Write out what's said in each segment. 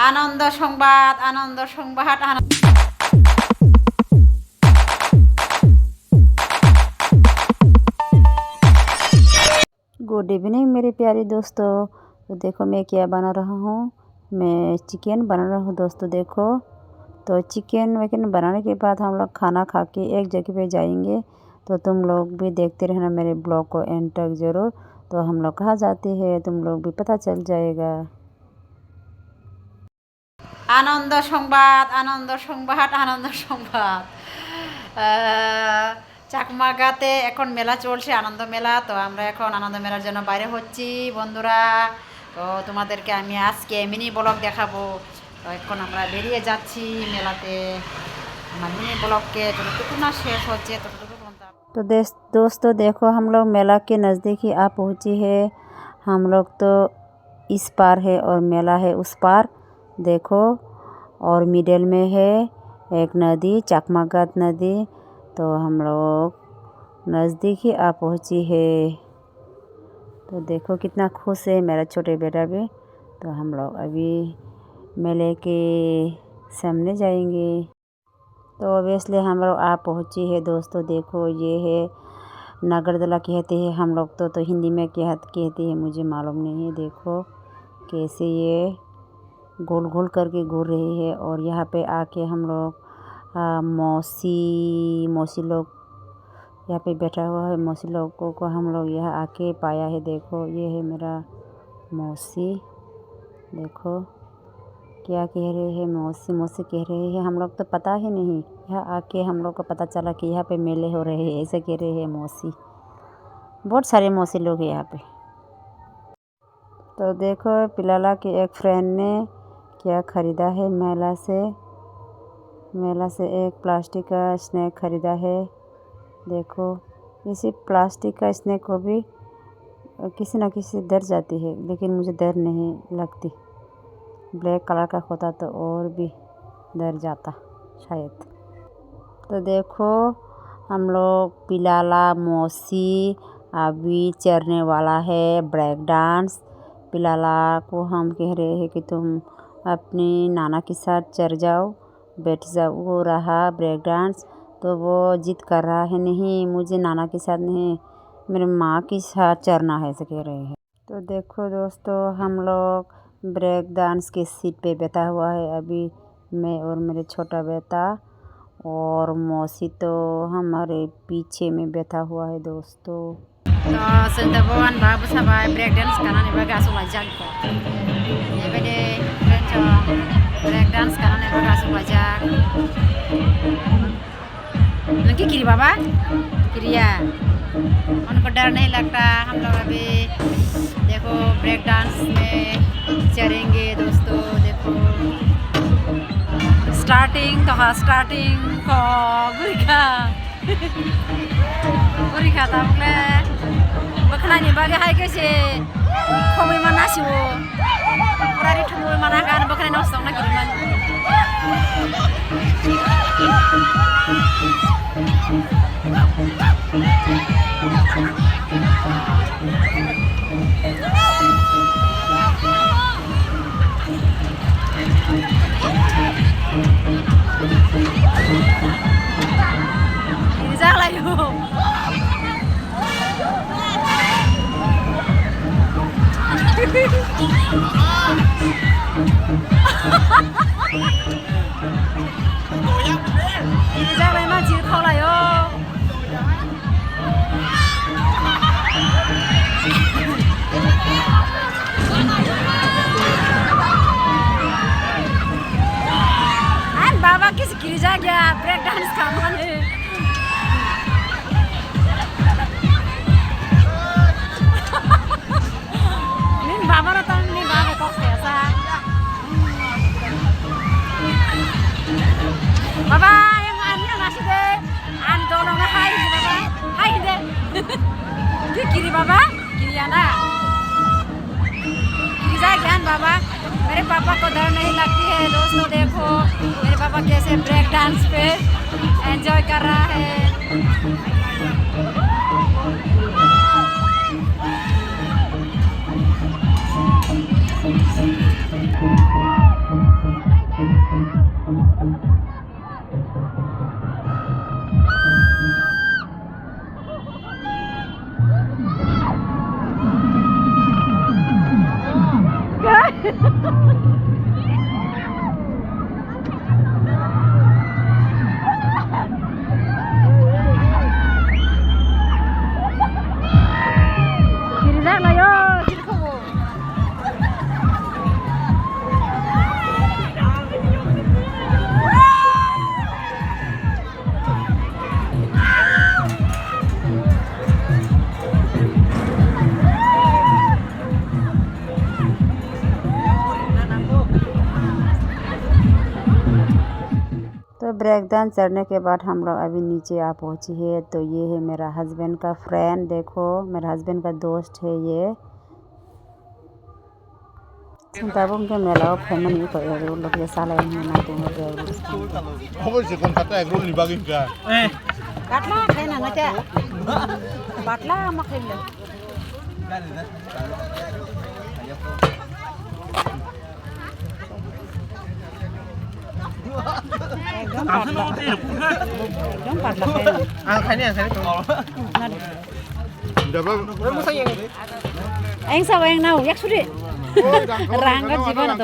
আনন্দ সংবাদ, আনন্দ সংবাদ, good evening मेरे प्यारे दोस्तों। तो देखो मैं क्या बना रहा हूँ। मैं चिकन बना रहा हूँ दोस्तों। देखो तो चिकन वैकन बनाने के बाद हम लोग खाना खा के एक जगह पे जाएंगे। तो तुम लोग भी देखते रहना मेरे ब्लॉग को एंड तक ज़रूर। तो हम लोग कहाँ जाते हैं तुम लोग भी पता चल जाएगा। আনন্দ সংবাদ, আনন্দ সংবাদ, আনন্দ সংবাদ। চাকমাগাতে এখন মেলা চলছে, আনন্দ মেলা। তো আমরা এখন আনন্দ মেলার জন্য বাইরে হচ্ছি বন্ধুরা। তো তোমাদেরকে আমি আজকে মিনি ব্লগ দেখাবো। তো এখন আমরা বেরিয়ে যাচ্ছি মেলাতে। আমার মিনি ব্লগকে যতটুকু না শেষ হচ্ছে ততটুকু বলতাম। तो दोस्तों देखो हम लोग मेला के नज़दीक ही आ पहुँची है। हम लोग तो इस पार है और मेला है उस पार। देखो और मिडिल में है एक नदी, चकमागत नदी। तो हम लोग नज़दीक ही आ पहुँची है। तो देखो कितना खुश है मेरा छोटे बेटा भी। तो हम लोग अभी मेले के सामने जाएंगे। तो ऑब्वियसली हम लोग आ पहुँची है दोस्तों। देखो ये है नागरदला कहते हैं हम लोग तो हिंदी में क्या कहते हैं मुझे मालूम नहीं है। देखो कैसे ये गोल गोल करके घूर रही है। और यहाँ पे आके हम लोग मौसी लोग यहाँ पे बैठा हुआ है। मौसी लोगों को हम लोग यहाँ आके पाया है। देखो ये है मेरा मौसी। देखो क्या कह रहे हैं मौसी मौसी कह रहे हैं। हम लोग तो पता ही नहीं, यहाँ आके हम लोग को पता चला कि यहाँ पे मेले हो रहे हैं ऐसे कह रहे हैं मौसी। बहुत सारे मौसी लोग हैं यहाँ पे। तो देखो पिलाला के एक फ्रेंड ने क्या ख़रीदा है मेला से एक प्लास्टिक का स्नैक ख़रीदा है। देखो इसी प्लास्टिक का स्नैक को भी किसी न किसी डर जाती है, लेकिन मुझे डर नहीं लगती। ब्लैक कलर का होता तो और भी डर जाता शायद। तो देखो हम लोग पिलाला मौसी अभी चढ़ने वाला है ब्रेक डांस। पिलाला को हम कह रहे हैं कि तुम अपनी नाना के साथ चढ़ जाओ, बैठ जाओ। वो रहा ब्रेक डांस तो वो जिद कर रहा है, नहीं मुझे नाना के साथ नहीं, मेरे माँ के साथ चढ़ना है ऐसे कह रहे हैं। तो देखो दोस्तों हम लोग ब्रेक डांस के सीट पे बैठा हुआ है अभी मैं और मेरे छोटा बेटा। और मौसी तो हमारे पीछे में बैठा हुआ है दोस्तों। तो सेंटारबन बाबू साबाय ब्रेक डांस खानानै बगासुला जागो बेबायदि ब्रेक डांस खानानै बगासुला जाग नंकी किरी बाबा किरिया उनको डर नहीं लगता। हम लोग अभी देखो ब्रेक डांस में चढ़ेंगे दोस्तों। देखो स्टार्टिंग तो हाँ स्टार्टिंग को गुरिखा तामले बखनानि बागे हाय कैसे खमै मानासिवो पुरारि ठुमै माना गान बखनानि नसं नागिरमान। जालायो जाबाय मानसि खावलायो आन बाबा किस गिरी जा गया ब्रेक डांस का माने बाबा रता नहीं बाबा कौन कैसा बाबा yang annya nasi deh an tolong hai Baba hai deh ये kiri बाबा kiri आना kiri जाए बाबा। मेरे पापा को डर नहीं लगती है दोस्तों। देखो मेरे पापा कैसे ब्रेक डांस पे एंजॉय कर रहा है। तो ब्रेक डांस चढ़ने के बाद हम लोग अभी नीचे आ पहुँची है। तो ये है मेरा हस्बैंड का फ्रेंड, देखो मेरा हस्बैंड का दोस्त है ये। tabung ke melao family ko egro log ye sala ni na tu mo egro 어버지 건 갖다 에그로 리바긴가. Katla kena na cha. Batla makhille. Don't patla kena. À, cái này cái 근데 nó sao vậy? Anh sao anh nào yak suri. 랑가 집어넣어.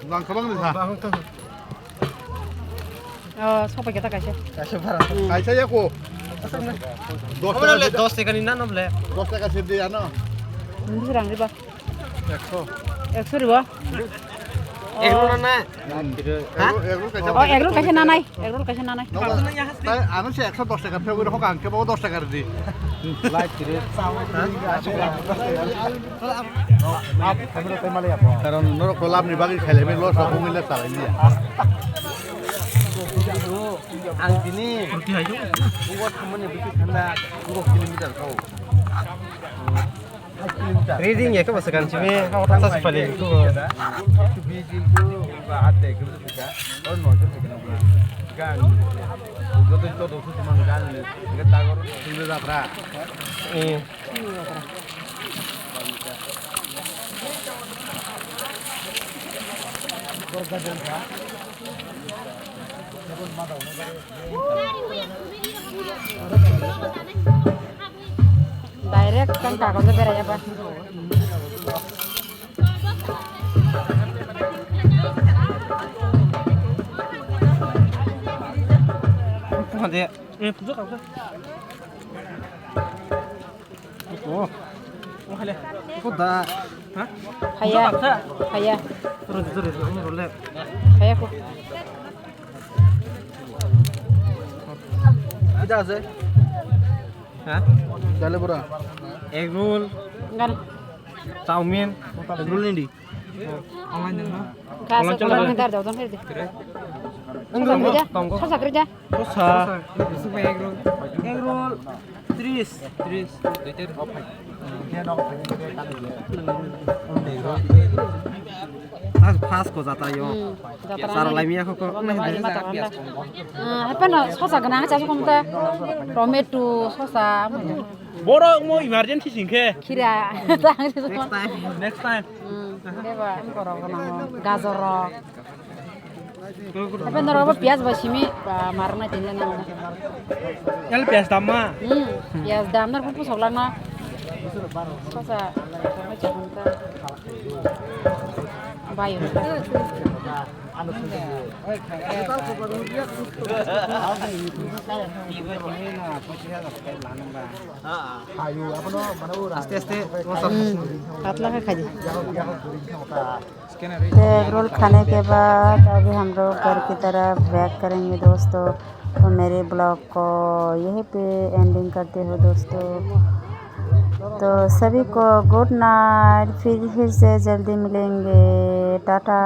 난 가방 내사. 소박이 다 가셔. Cái phải 가이사야고. Không nó lại 10 টাকা নিন না নবলে 10 টাকা set দিয়া না। 무슨 랑 리바? 100 100 리바? এগুলো না 에그로 가이사. Egg roll কাছে না নাই। এগরোল কাছে না নাই। তাই আনছে 110 টাকা ফেও করে হক আনকে 10 টাকা দি। লাইট করে কারণ নর কোলাপ নিবাগি খাইলে মে লস হবো মিলে চালাই নিয়া। ang dini কি হয় বুবত খামনে বেশি ঠান্ডা 2 কিলোমিটার খাও রিডিং একে বসে কান চিমে খাও তাসা সিপালে তো বিজিং তো আতে কে বুঝা আর নয় তো থেকে না গান যত যত তো মান গান লে তাগর সুন্দর যাত্রা direct kan kagonda beraya ba. তোমাদের এ পুজো কাউকে ও ওখানে কোদা হ্যাঁ Haya. Haya. terus terus ini boleh Haya ko. এটা আছে হ্যাঁ তাহলে পুরা egg roll Ngan. Chowmein egg roll নিডি অনলাইন দেন না Kasa ko lang dar daw don herde. Sasa kerja. Sasa kerja. Kosa কিছু এগ রোল 30 লিটার ফাস কো যাতা ইয়ো সারা লাইমিয়া কো Apa na sosa gana cha so komta. Tomato sosa. বড় মো ইমার্জেন্সি সিংখে Kira. Next time Deba engkoro kono gazor. Apa ndoro ba piaz ba simi marna tele na. এল pace দামা Piaz damnar pun soglak na. Sosa tomato komta. Bayo. আস্তে আস্তে Katla ka khaji. तो egg roll खाने के बाद अभी हम लोग घर की तरफ बैक करेंगे दोस्तों। तो मेरे ब्लॉग को यहीं पे एंडिंग करते हो दोस्तों। तो सभी को गुड नाइट, फिर से जल्दी मिलेंगे, टाटा।